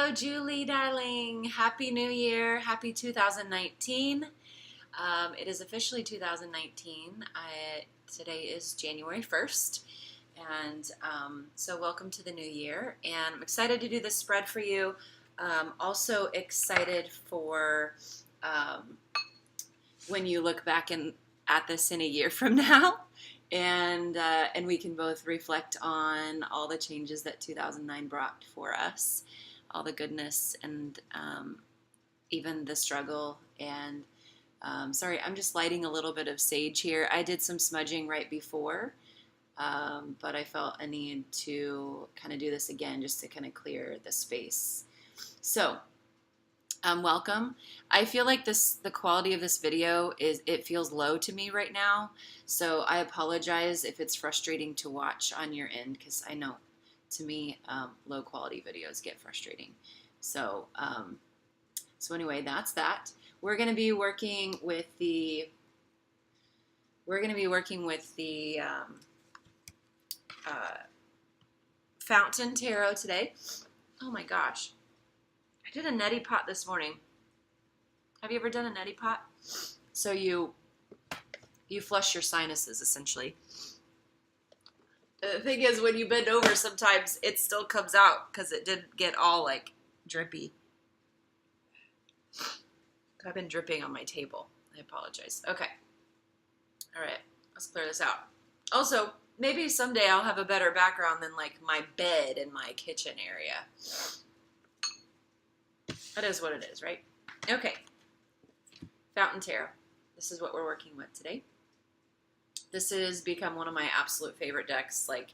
Hello, Julie, darling. Happy New Year. Happy 2019. It is officially 2019. Today is January 1st. And so welcome to the new year. And I'm excited to do this spread for you. Also excited for when you look back at this in a year from now. And we can both reflect on all the changes that 2009 brought for us, all the goodness and even the struggle. And sorry, I'm just lighting a little bit of sage here. I did some smudging right before, but I felt a need to kind of do this again just to kind of clear the space. So welcome. I feel like the quality of this video it feels low to me right now. So I apologize if it's frustrating to watch on your end, because I know to me, low quality videos get frustrating. So, so anyway, that's that. We're going to be working with the, Fountain Tarot today. Oh my gosh. I did a neti pot this morning. Have you ever done a neti pot? So you flush your sinuses, essentially. The thing is, when you bend over, sometimes it still comes out because it didn't get all, like, drippy. I've been dripping on my table. I apologize. Okay. All right. Let's clear this out. Also, maybe someday I'll have a better background than, like, my bed in my kitchen area. That is what it is, right? Okay. Fountain Tarot. This is what we're working with today. This has become one of my absolute favorite decks. Like,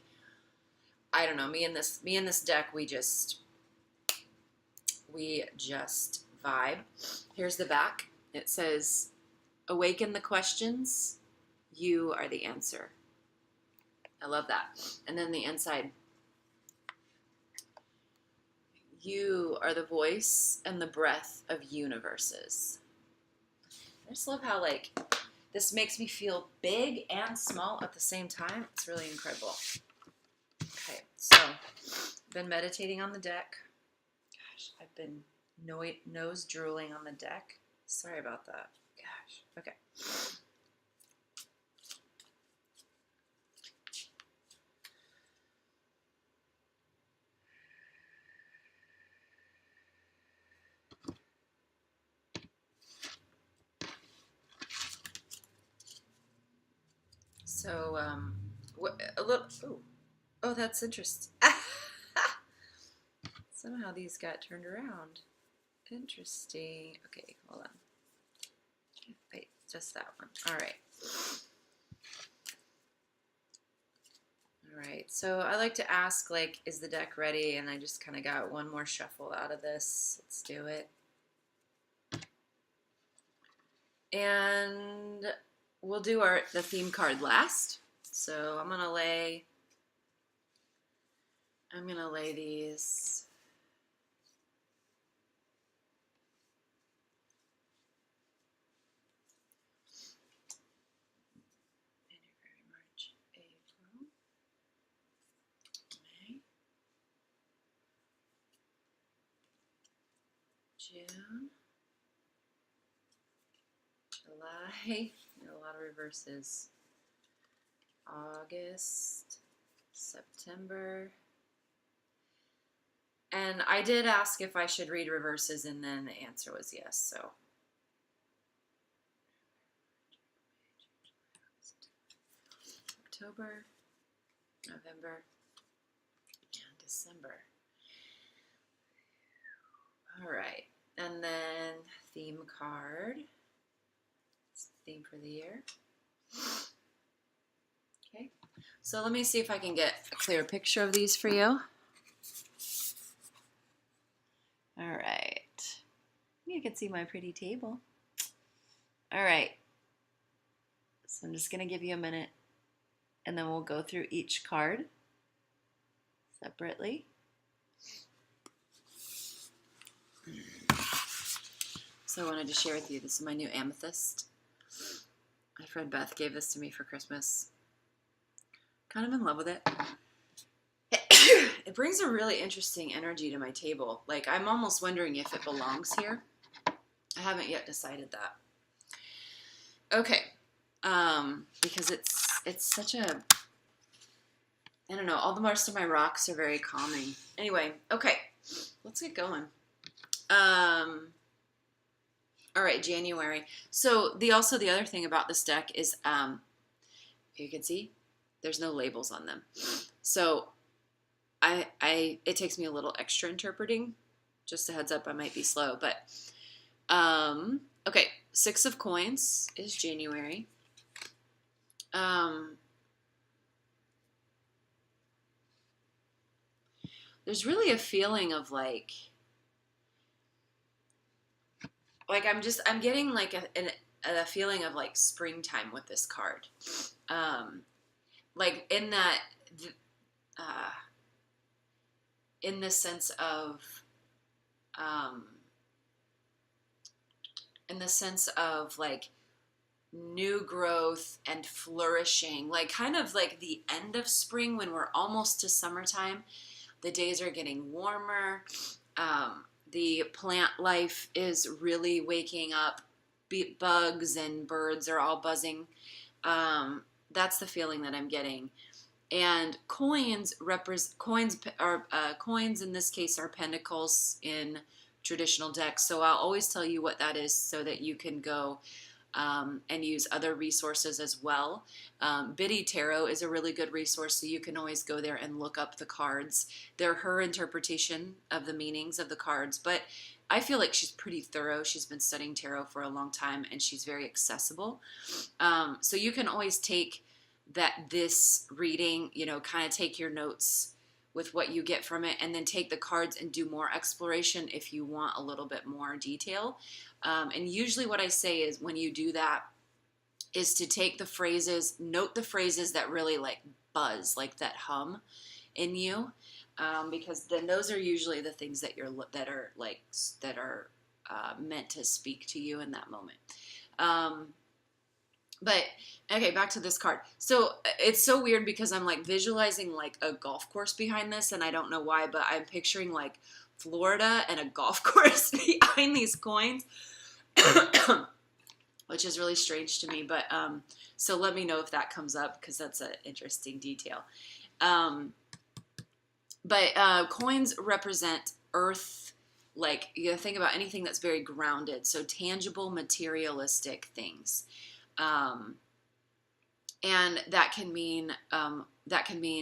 I don't know, me and this deck, we just vibe. Here's the back. It says, "Awaken the questions. You are the answer." I love that. And then the inside, "You are the voice and the breath of universes." I just love how, like, this makes me feel big and small at the same time. It's really incredible. Okay, so I've been meditating on the deck. Gosh, I've been nose drooling on the deck. Sorry about that. Gosh, okay. So, a little, oh, that's interesting. Somehow these got turned around. Interesting. Okay, hold on. Wait, just that one. All right. All right, so I like to ask, like, is the deck ready? And I just kind of got one more shuffle out of this. Let's do it. And we'll do the theme card last. So I'm gonna lay these. January, March, April, May, June, July. A lot of reverses. August, September. And I did ask if I should read reverses, and then the answer was yes, so. October, November, and December. All right, and then theme card. It's the theme for the year. Okay, so let me see if I can get a clear picture of these for you. All right, you can see my pretty table. All right, so I'm just gonna give you a minute, and then we'll go through each card separately. So I wanted to share with you, this is my new amethyst. My friend Beth gave this to me for Christmas. Kind of in love with it. It brings a really interesting energy to my table. Like, I'm almost wondering if it belongs here. I haven't yet decided that. Okay. Because it's such a, I don't know, all the rest of my rocks are very calming. Anyway, okay. Let's get going. All right, January. So the other thing about this deck is you can see there's no labels on them. So it takes me a little extra interpreting. Just a heads up, I might be slow, but okay, 6 of coins is January. There's really a feeling of like I'm getting like a feeling of like springtime with this card. Like in that, in the sense of, like new growth and flourishing, like kind of like the end of spring when we're almost to summertime. The days are getting warmer. The plant life is really waking up. Bugs and birds are all buzzing. That's the feeling that I'm getting. And coins in this case are pentacles in traditional decks. So I'll always tell you what that is so that you can go and use other resources as well. Biddy Tarot is a really good resource, so you can always go there and look up the cards. They're her interpretation of the meanings of the cards, but I feel like she's pretty thorough. She's been studying tarot for a long time, and she's very accessible. So you can always take this reading, kind of take your notes with what you get from it, and then take the cards and do more exploration if you want a little bit more detail. And usually what I say is when you do that is to take the phrases, note the phrases that really like buzz, like that hum in you, because then those are usually the things that are meant to speak to you in that moment. But okay, back to this card. So it's so weird because I'm like visualizing like a golf course behind this, and I don't know why, but I'm picturing like Florida and a golf course behind these coins, which is really strange to me. But so let me know if that comes up because that's an interesting detail. But coins represent earth. Like you gotta think about anything that's very grounded, so tangible, materialistic things. And that can mean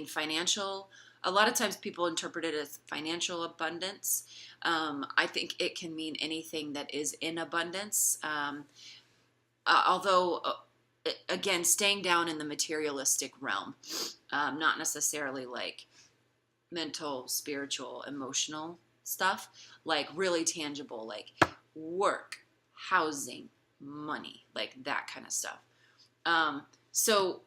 financial. A lot of times people interpret it as financial abundance. I think it can mean anything that is in abundance. Although, again, staying down in the materialistic realm, not necessarily like mental, spiritual, emotional stuff, like really tangible, like work, housing, money, like that kind of stuff. So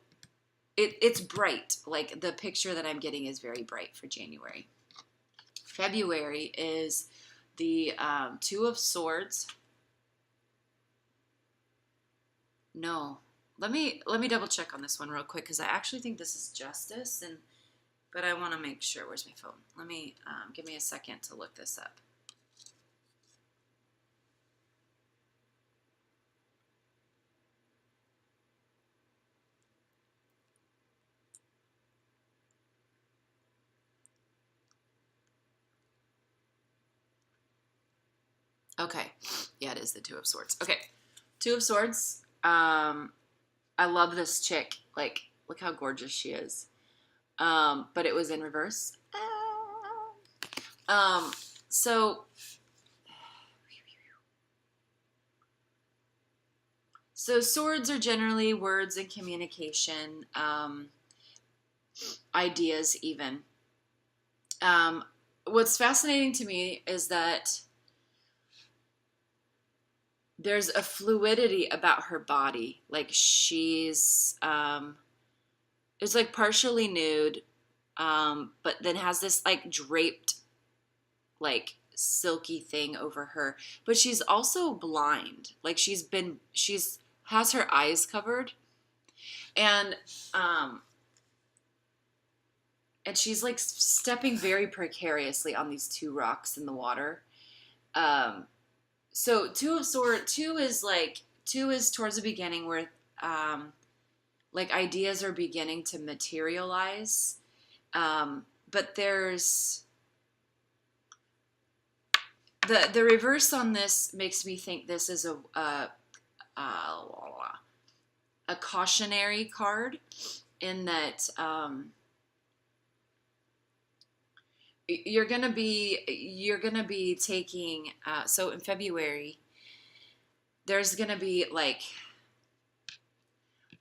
it's bright. Like the picture that I'm getting is very bright for January. February is the 2 of Swords. No, let me double check on this one real quick because I actually think this is Justice, but I want to make sure. Where's my phone? Let me give me a second to look this up. Okay, yeah, it is the 2 of Swords. Okay, 2 of Swords. I love this chick. Like, look how gorgeous she is. But it was in reverse. So swords are generally words and communication, ideas even. What's fascinating to me is that there's a fluidity about her body. Like she's, it's like partially nude, but then has this like draped, like silky thing over her. But she's also blind. Like she's has her eyes covered. And and she's like stepping very precariously on these two rocks in the water. Um, so two is towards the beginning where like ideas are beginning to materialize. But there's the reverse on this makes me think this is a cautionary card in that you're gonna be taking so in February there's gonna be like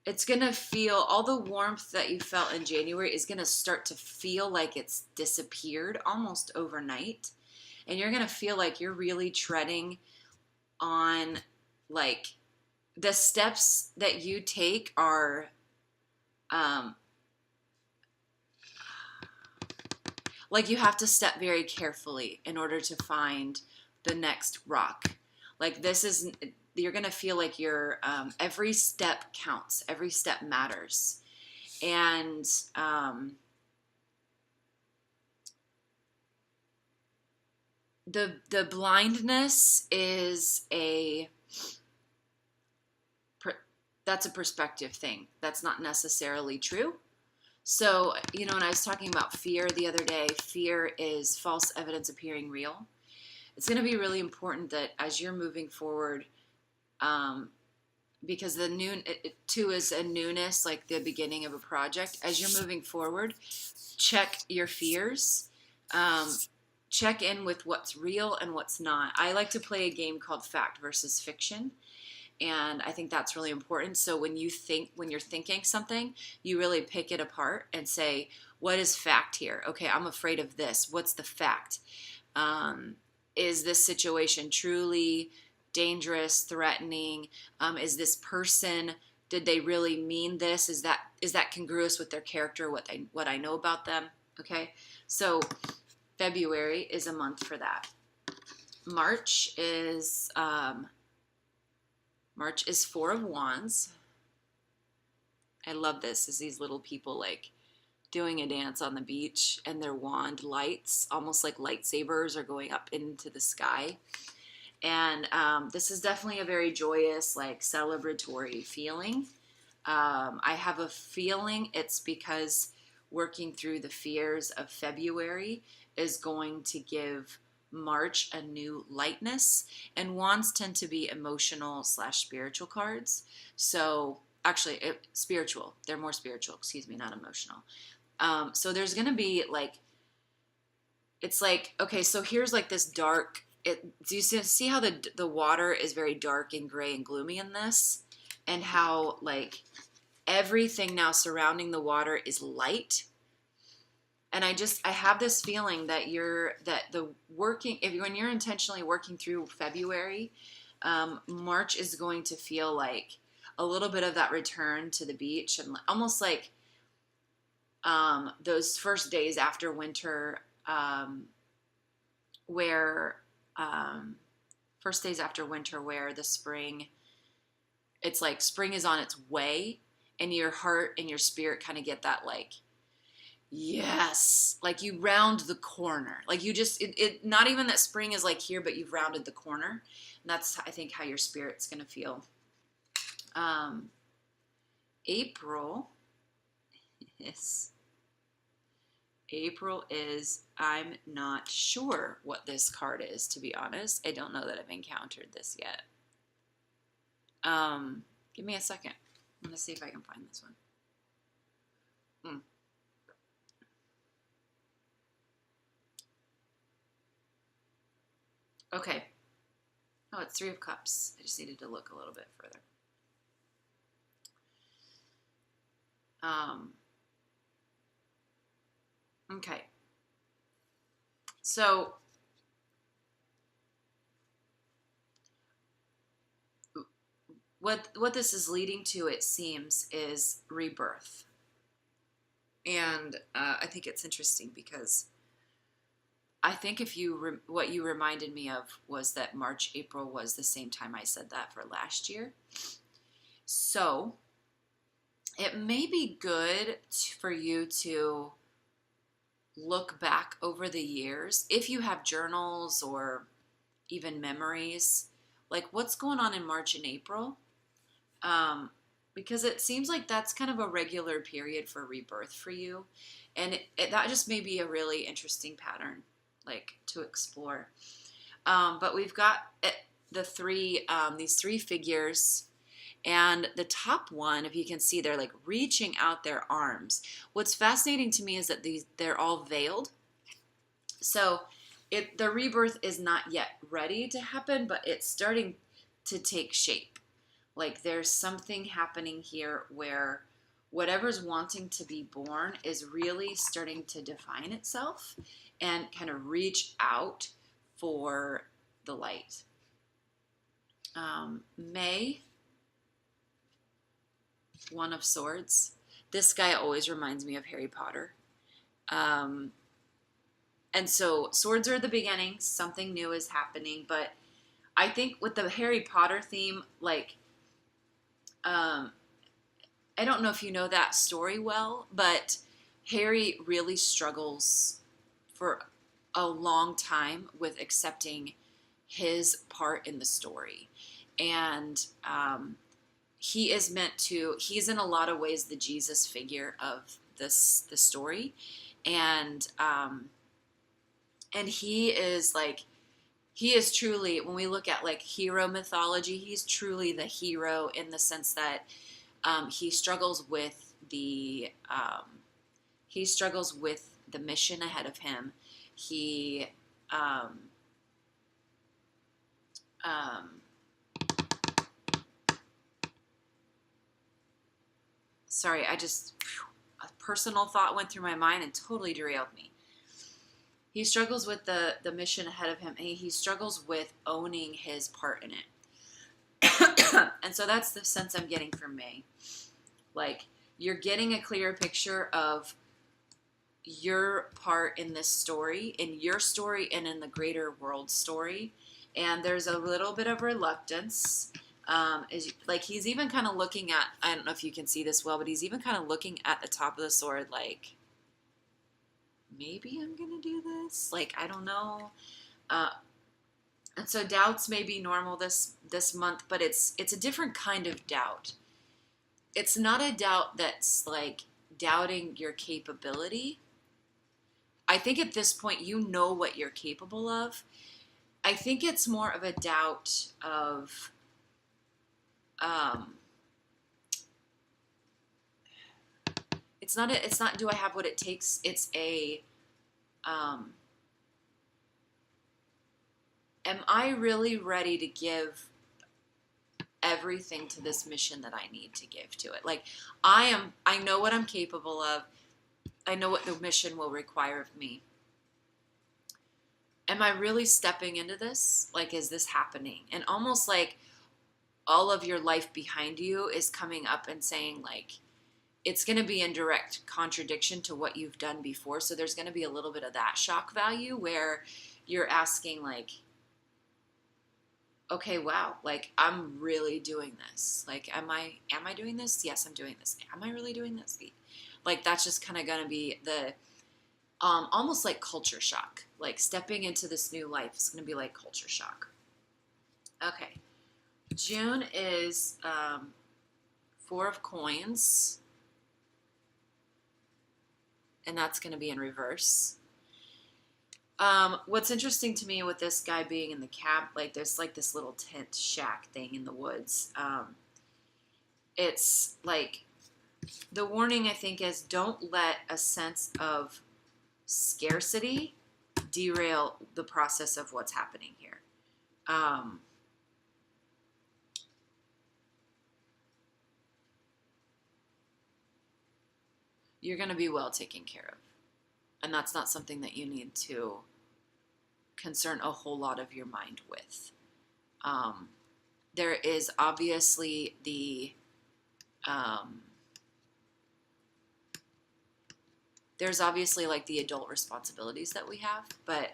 it's gonna feel all the warmth that you felt in January is gonna start to feel like it's disappeared almost overnight, and you're gonna feel like you're really treading on like the steps that you take are um, like you have to step very carefully in order to find the next rock. Like this is, you're going to feel like every step counts, every step matters. And the blindness is that's a perspective thing. That's not necessarily true. So, you know, when I was talking about fear the other day, fear is false evidence appearing real. It's going to be really important that as you're moving forward, because two is a newness, like the beginning of a project. As you're moving forward, check your fears. Check in with what's real and what's not. I like to play a game called Fact versus Fiction. And I think that's really important. So when you're thinking something, you really pick it apart and say, what is fact here? Okay, I'm afraid of this. What's the fact? Is this situation truly dangerous, threatening? Is this person, did they really mean this? Is that congruous with their character, what I know about them? Okay, so February is a month for that. March is Four of Wands. I love this, is these little people like doing a dance on the beach and their wand lights, almost like lightsabers, are going up into the sky. And this is definitely a very joyous, like celebratory feeling. I have a feeling it's because working through the fears of February is going to give March a new lightness, and wands tend to be emotional / spiritual cards. So actually spiritual, they're more spiritual, excuse me, not emotional. So there's gonna be like, it's like, okay, so here's like this dark, do you see how the water is very dark and gray and gloomy in this, and how like everything now surrounding the water is light. And I have this feeling that when you're intentionally working through February, March is going to feel like a little bit of that return to the beach, and almost like those first days after winter, where the spring, it's like spring is on its way, and your heart and your spirit kind of get that like, yes, like you round the corner, like you just not even that spring is like here, but you've rounded the corner. And that's, I think, how your spirit's gonna feel. April is, I'm not sure what this card is, to be honest. I don't know that I've encountered this yet. Give me a second. I'm gonna see if I can find this one. Okay. Oh, it's Three of Cups. I just needed to look a little bit further. Okay. So what this is leading to, it seems, is rebirth. And I think it's interesting because I think what you reminded me of was that March, April was the same time I said that for last year. So it may be good for you to look back over the years, if you have journals or even memories, like what's going on in March and April, um, because it seems like that's kind of a regular period for rebirth for you, and that just may be a really interesting pattern, like to explore. But we've got these three figures, and the top one, if you can see, they're like reaching out their arms. What's fascinating to me is that they're all veiled. So the rebirth is not yet ready to happen, but it's starting to take shape. Like there's something happening here where whatever's wanting to be born is really starting to define itself and kind of reach out for the light. May, One of Swords. This guy always reminds me of Harry Potter. Um, and so swords are the beginning, something new is happening, but I think with the Harry Potter theme, like, I don't know if you know that story well, but Harry really struggles for a long time with accepting his part in the story. And he's in a lot of ways the Jesus figure of the story. And he is truly, when we look at like hero mythology, he's truly the hero in the sense that he struggles with the mission ahead of him. He um, sorry, a personal thought went through my mind and totally derailed me. He struggles with the mission ahead of him, and he struggles with owning his part in it. And so that's the sense I'm getting from May. Like, you're getting a clearer picture of your part in this story, in your story, and in the greater world story. And there's a little bit of reluctance. He's even kind of looking at, I don't know if you can see this well, but he's even kind of looking at the top of the sword like, maybe I'm going to do this? Like, I don't know. And so doubts may be normal this month, but it's a different kind of doubt. It's not a doubt that's like doubting your capability. I think at this point you know what you're capable of. I think it's more of a doubt of it's not do I have what it takes? It's am I really ready to give everything to this mission that I need to give to it? Like, I know what I'm capable of. I know what the mission will require of me. Am I really stepping into this? Like, is this happening? And almost like all of your life behind you is coming up and saying, like, it's going to be in direct contradiction to what you've done before. So there's going to be a little bit of that shock value where you're asking, like, okay, wow, like, I'm really doing this. Like, am I doing this? Yes, I'm doing this. Am I really doing this? Like, that's just kind of going to be the almost like culture shock. Like, stepping into this new life is going to be like culture shock. Okay. June is 4 of Coins. And that's going to be in reverse. What's interesting to me with this guy being in the cab, like there's like this little tent shack thing in the woods. It's like the warning, I think, is don't let a sense of scarcity derail the process of what's happening here. You're going to be well taken care of. And that's not something that you need to concern a whole lot of your mind with. There is obviously there's obviously like the adult responsibilities that we have, but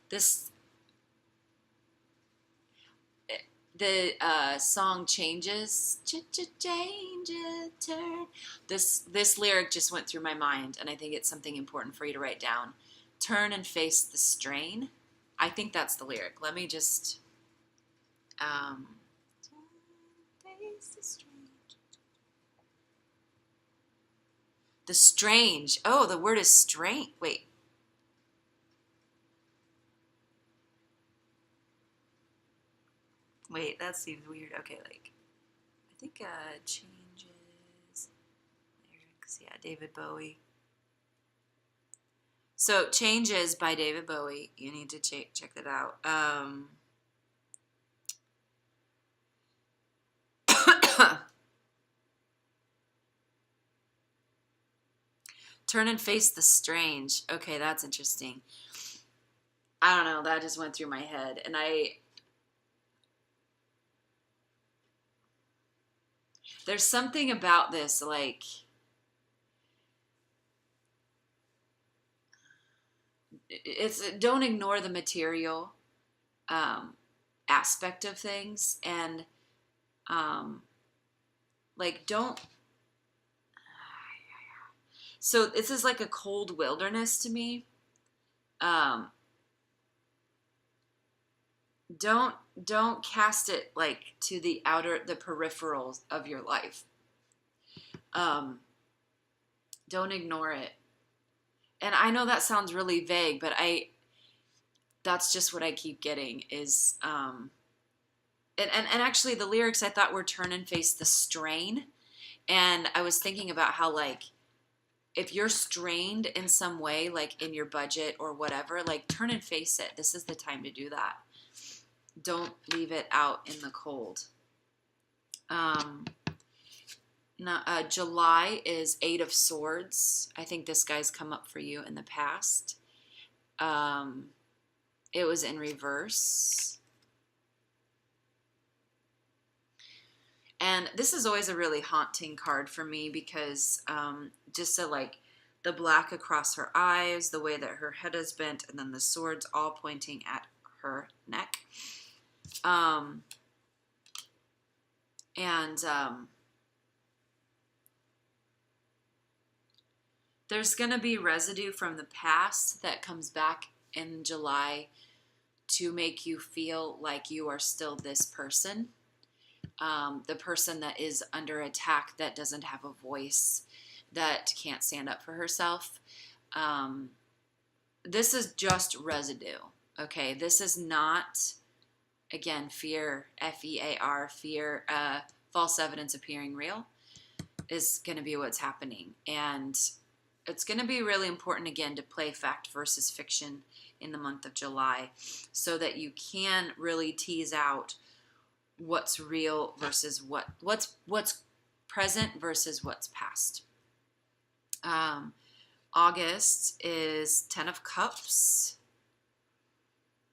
this the song Changes, changes, turn. This lyric just went through my mind, and I think it's something important for you to write down. Turn and face the strain. I think that's the lyric. Let me just face the strain. The strange. Oh, the word is strange. Wait. Wait, that seems weird. Okay, like I think changes lyrics. Yeah, David Bowie. So Changes by David Bowie. You need to check that out. Turn and face the strange. Okay, that's interesting. I don't know. That just went through my head, and there's something about this, like it's don't ignore the material um, aspect of things, and um, like don't. So this is like a cold wilderness to me. Um, don't cast it like to the peripherals of your life. Um, don't ignore it. And I know that sounds really vague, but that's just what I keep getting is and actually the lyrics I thought were turn and face the strain. And I was thinking about how, like, if you're strained in some way, like in your budget or whatever, like turn and face it. This is the time to do that. Don't leave it out in the cold. July is Eight of Swords. I think this guy's come up for you in the past. It was in reverse. And this is always a really haunting card for me because just like the black across her eyes, the way that her head is bent, and then the swords all pointing at her neck. There's going to be residue from the past that comes back in July to make you feel like you are still this person. The person that is under attack, that doesn't have a voice, that can't stand up for herself. This is just residue, okay? This is not, again, fear, F-E-A-R, fear, false evidence appearing real is going to be what's happening. And it's going to be really important, again, to play fact versus fiction in the month of July so that you can really tease out what's real versus what's present versus what's past. August is 10 of Cups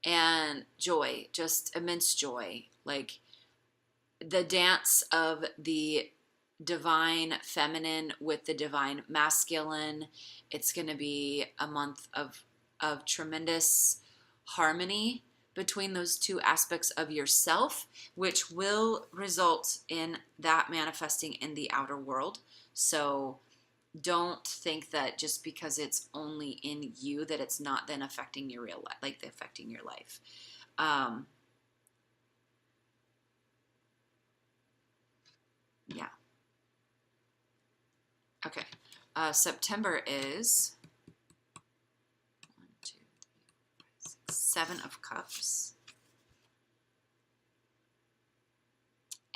and joy, just immense joy, like the dance of the divine feminine with the divine masculine. It's going to be a month of tremendous harmony between those two aspects of yourself, which will result in that manifesting in the outer world. So don't think that just because it's only in you that it's not then affecting your real life, like affecting your life. Yeah. Okay. September is 1, 2, 3, 4, 5, 6, 7 of Cups.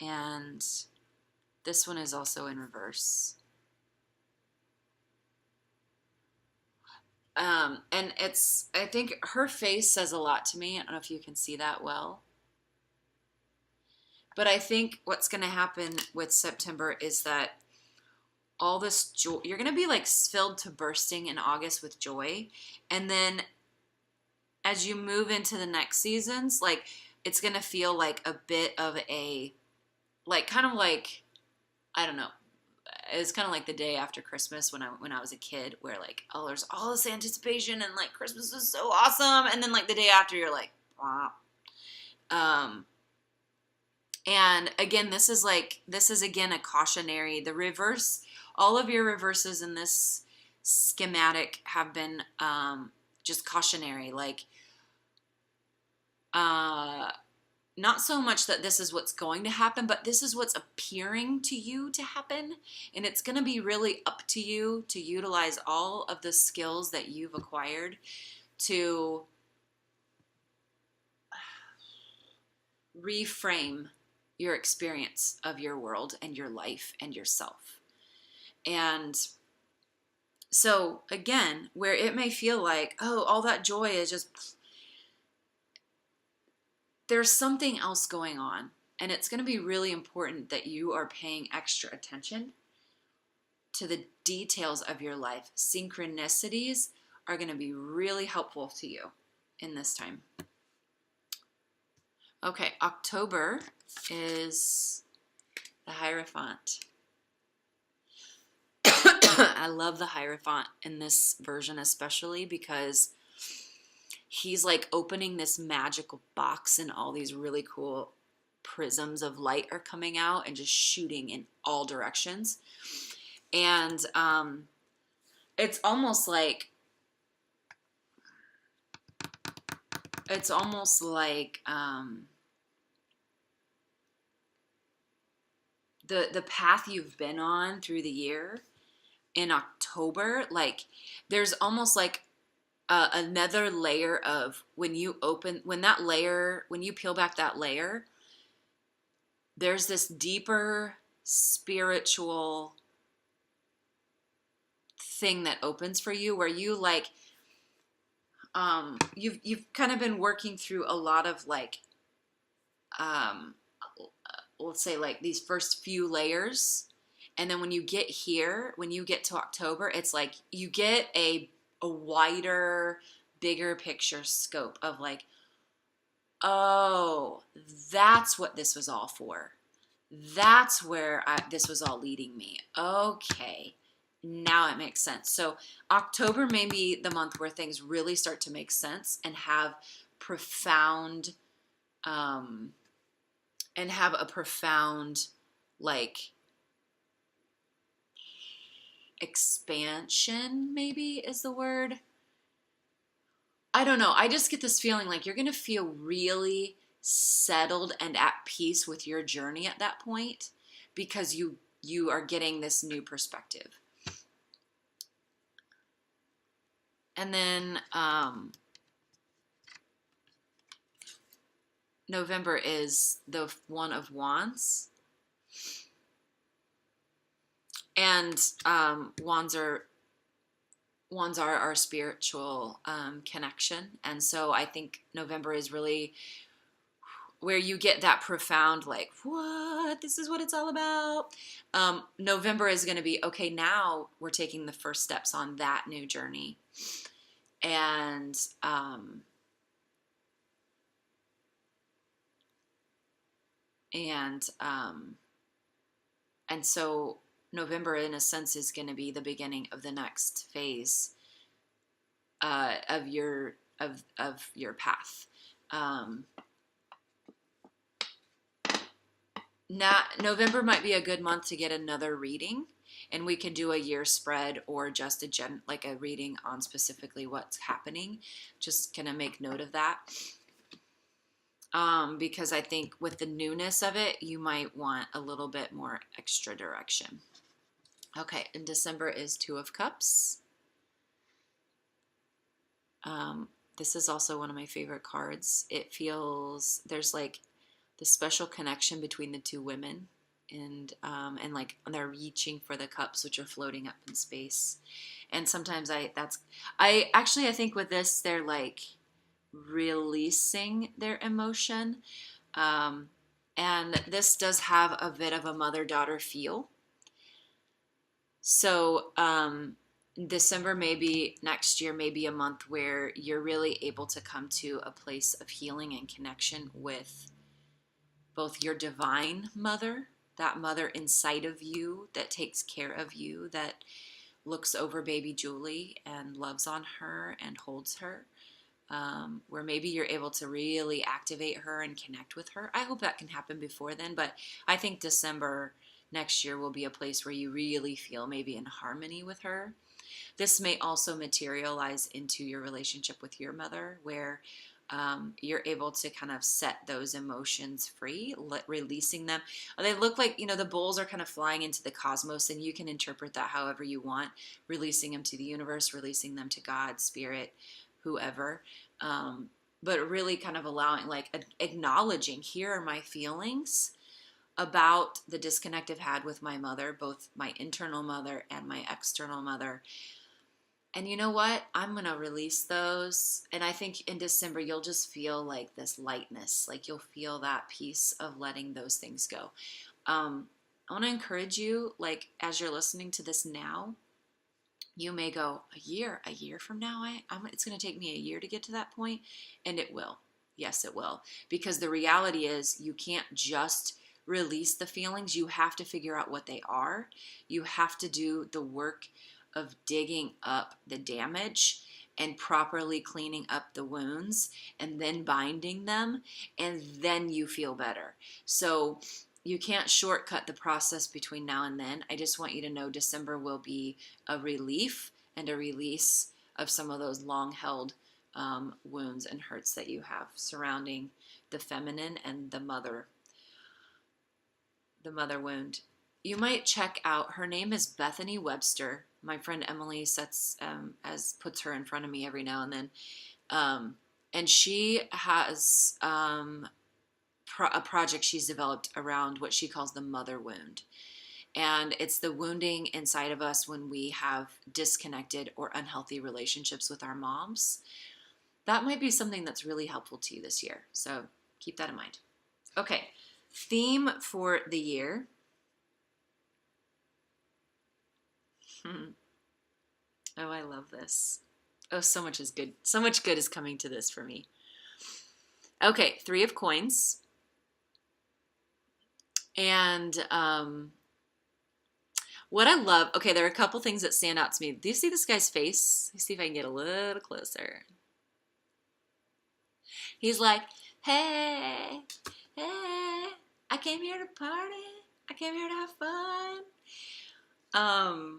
And this one is also in reverse. And I think her face says a lot to me. I don't know if you can see that well. But I think what's going to happen with September is that all this joy, you're going to be like filled to bursting in August with joy. And then as you move into the next seasons, like it's going to feel like a bit of a, like kind of like, I don't know. It's kind of like the day after Christmas when I was a kid, where like, oh, there's all this anticipation and like Christmas is so awesome, and then like the day after you're like, wow. And again, this is again a cautionary. The reverse, all of your reverses in this schematic have been just cautionary. Like, not so much that this is what's going to happen, but this is what's appearing to you to happen. And it's going to be really up to you to utilize all of the skills that you've acquired to reframe your experience of your world and your life and yourself. And so, again, where it may feel like, oh, all that joy is just, there's something else going on. And it's going to be really important that you are paying extra attention to the details of your life. Synchronicities are going to be really helpful to you in this time. Okay, October is the Hierophant. I love the Hierophant in this version especially because he's like opening this magical box and all these really cool prisms of light are coming out and just shooting in all directions. And it's almost like the path you've been on through the year in October, like there's almost like another layer of when you peel back that layer, there's this deeper spiritual thing that opens for you where you like you've kind of been working through a lot of like let's say like these first few layers, and then when you get to October, it's like you get a wider, bigger picture scope of like, oh, that's what this was all for. That's where this was all leading me. Okay, now it makes sense. So October may be the month where things really start to make sense and have profound, like expansion, maybe is the word. I don't know. I just get this feeling like you're going to feel really settled and at peace with your journey at that point because you are getting this new perspective. And then November is the One of Wands. And wands are our spiritual connection. And so I think November is really where you get that profound, like, what? This is what it's all about. November is going to be, okay, now we're taking the first steps on that new journey. And so November, in a sense, is going to be the beginning of the next phase of your path. November might be a good month to get another reading, and we can do a year spread or just a reading on specifically what's happening. Just gonna make note of that. Because I think with the newness of it, you might want a little bit more extra direction. Okay, and December is Two of Cups. This is also one of my favorite cards. It feels, there's like the special connection between the two women, and like they're reaching for the cups which are floating up in space. And sometimes I think with this they're like releasing their emotion, and this does have a bit of a mother-daughter feel. So December, maybe next year, may be a month where you're really able to come to a place of healing and connection with both your divine mother, that mother inside of you that takes care of you, that looks over baby Julie and loves on her and holds her, where maybe you're able to really activate her and connect with her. I hope that can happen before then, but I think December next year will be a place where you really feel maybe in harmony with her. This may also materialize into your relationship with your mother, where you're able to kind of set those emotions free, releasing them. They look like, the bowls are kind of flying into the cosmos, and you can interpret that however you want, releasing them to the universe, releasing them to God, spirit, whoever. But really kind of allowing, like, acknowledging, here are my feelings about the disconnect I've had with my mother, both my internal mother and my external mother. And you know what? I'm going to release those. And I think in December, you'll just feel like this lightness. Like you'll feel that peace of letting those things go. I want to encourage you, like, as you're listening to this now, you may go, a year from now, it's going to take me a year to get to that point. And it will. Yes, it will. Because the reality is you can't just release the feelings. You have to figure out what they are. You have to do the work of digging up the damage and properly cleaning up the wounds and then binding them, and then you feel better. So you can't shortcut the process between now and then. I just want you to know December will be a relief and a release of some of those long-held wounds and hurts that you have surrounding the feminine and the mother wound. You might check out, her name is Bethany Webster. My friend Emily puts her in front of me every now and then. And she has a project she's developed around what she calls the mother wound. And it's the wounding inside of us when we have disconnected or unhealthy relationships with our moms. That might be something that's really helpful to you this year. So keep that in mind. Okay, theme for the year. Oh, I love this. Oh, so much is good. So much good is coming to this for me. Okay, 3 of coins. And what I love, okay, there are a couple things that stand out to me. Do you see this guy's face? Let's see if I can get a little closer. He's like, hey, I came here to party. I came here to have fun.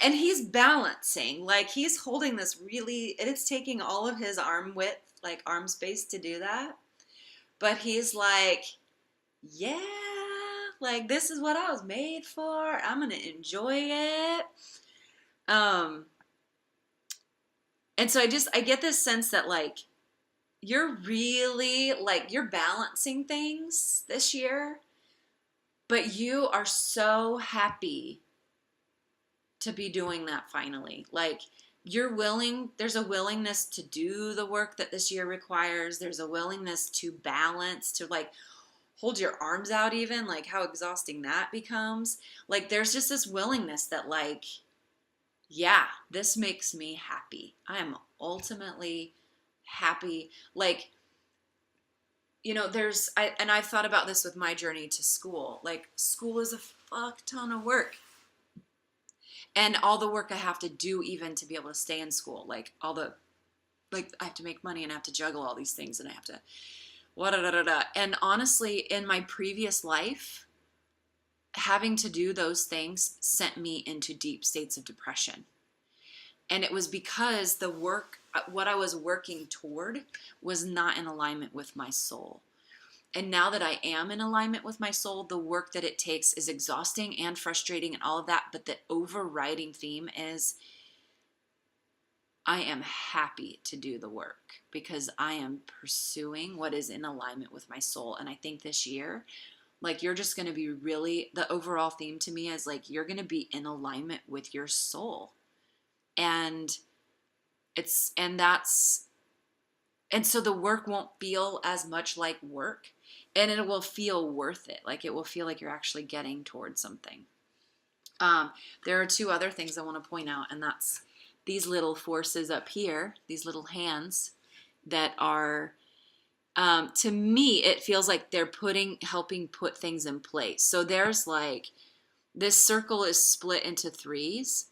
And he's balancing, like he's holding this really, and it's taking all of his arm width, like arm space to do that. But he's like, yeah, like this is what I was made for. I'm going to enjoy it. And so I get this sense that like, you're really like, you're balancing things this year, but you are so happy to be doing that finally. Like there's a willingness to do the work that this year requires. There's a willingness to balance, to like hold your arms out even, like how exhausting that becomes. Like there's just this willingness that like, yeah, this makes me happy. I am ultimately happy. Like, I've thought about this with my journey to school. Like school is a fuck ton of work. And all the work I have to do even to be able to stay in school, like I have to make money and I have to juggle all these things and I have to, And honestly, in my previous life, having to do those things sent me into deep states of depression. And it was because what I was working toward was not in alignment with my soul. And now that I am in alignment with my soul, the work that it takes is exhausting and frustrating and all of that. But the overriding theme is I am happy to do the work because I am pursuing what is in alignment with my soul. And I think this year, like you're just going to be really, the overall theme to me is like, you're going to be in alignment with your soul. And so the work won't feel as much like work. And it will feel worth it. Like it will feel like you're actually getting towards something. There are 2 other things I want to point out, and that's these little forces up here, these little hands that are, to me, it feels like they're helping put things in place. So there's like, this circle is split into 3s,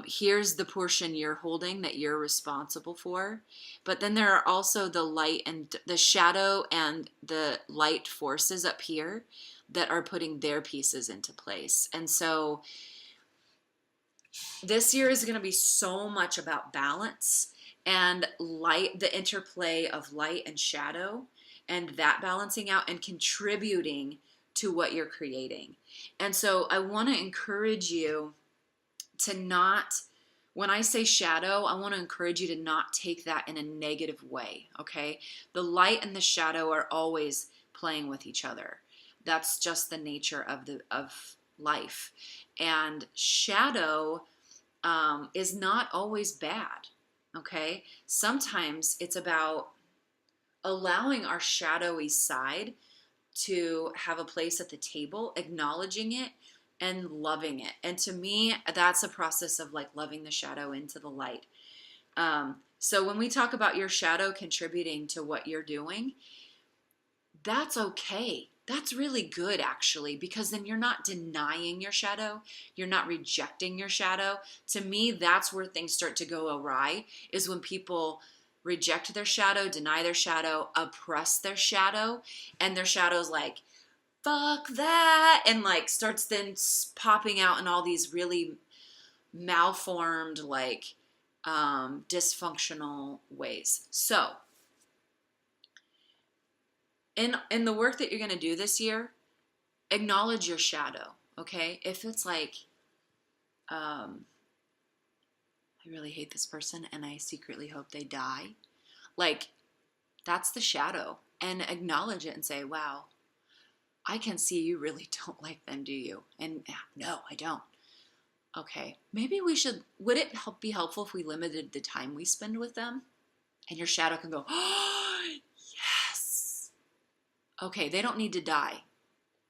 Here's the portion you're holding that you're responsible for. But then there are also the light and the shadow and the light forces up here that are putting their pieces into place. And so this year is going to be so much about balance and light, the interplay of light and shadow, and that balancing out and contributing to what you're creating. And so I want to encourage you to not, when I say shadow, I want to encourage you to not take that in a negative way, okay? The light and the shadow are always playing with each other. That's just the nature of life. And shadow is not always bad, okay? Sometimes it's about allowing our shadowy side to have a place at the table, acknowledging it and loving it. And to me, that's a process of like loving the shadow into the light. So when we talk about your shadow contributing to what you're doing, that's okay. That's really good, actually, because then you're not denying your shadow. You're not rejecting your shadow. To me, that's where things start to go awry, is when people reject their shadow, deny their shadow, oppress their shadow, and their shadow's like, fuck that, and like starts then popping out in all these really malformed, like dysfunctional ways. So in the work that you're going to do this year, acknowledge your shadow, okay? If it's like, I really hate this person and I secretly hope they die, like, that's the shadow. And acknowledge it and say, wow, I can see you really don't like them, do you? And no, I don't. Okay, maybe we should, would it be helpful if we limited the time we spend with them? And your shadow can go, oh, yes. Okay, they don't need to die.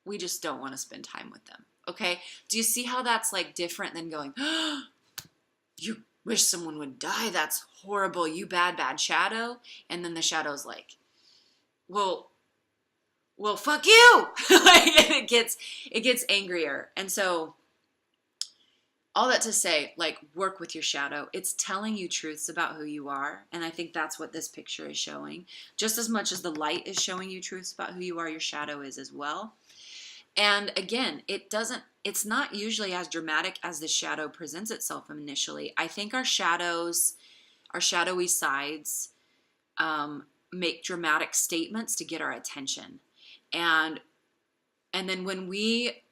We just don't want to spend time with them. Okay, do you see how that's like different than going, oh, you wish someone would die? That's horrible. You bad, bad shadow. And then the shadow's like, well, fuck you. Like, it gets angrier. And so all that to say, like, work with your shadow. It's telling you truths about who you are. And I think that's what this picture is showing. Just as much as the light is showing you truths about who you are, your shadow is as well. And again, it's not usually as dramatic as the shadow presents itself initially. I think our shadows, our shadowy sides, make dramatic statements to get our attention. And then when we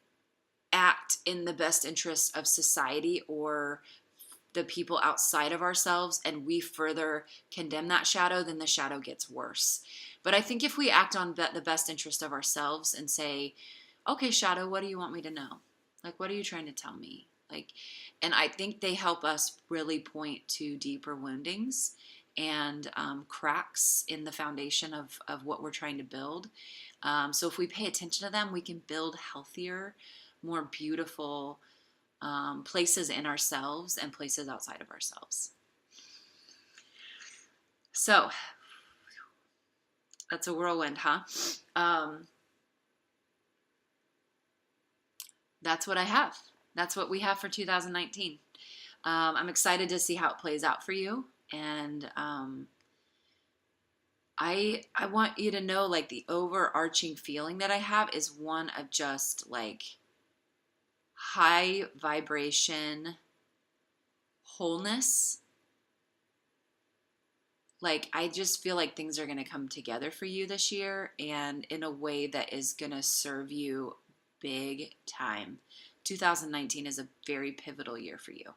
act in the best interest of society or the people outside of ourselves and we further condemn that shadow, then the shadow gets worse. But I think if we act on the best interest of ourselves and say, okay, shadow, what do you want me to know? Like, what are you trying to tell me? Like, and I think they help us really point to deeper woundings and cracks in the foundation of what we're trying to build. So if we pay attention to them, we can build healthier, more beautiful places in ourselves and places outside of ourselves. So that's a whirlwind, huh? That's what I have. That's what we have for 2019. I'm excited to see how it plays out for you. And I want you to know, like, the overarching feeling that I have is one of just like high vibration wholeness. Like, I just feel like things are going to come together for you this year and in a way that is going to serve you big time. 2019 is a very pivotal year for you.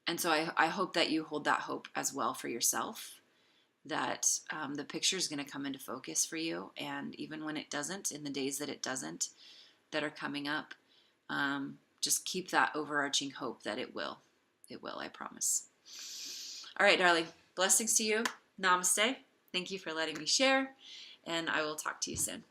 And so I hope that you hold that hope as well for yourself, that the picture is going to come into focus for you. And even when it doesn't, in the days that it doesn't, that are coming up, just keep that overarching hope that it will. It will, I promise. All right, darling. Blessings to you. Namaste. Thank you for letting me share. And I will talk to you soon.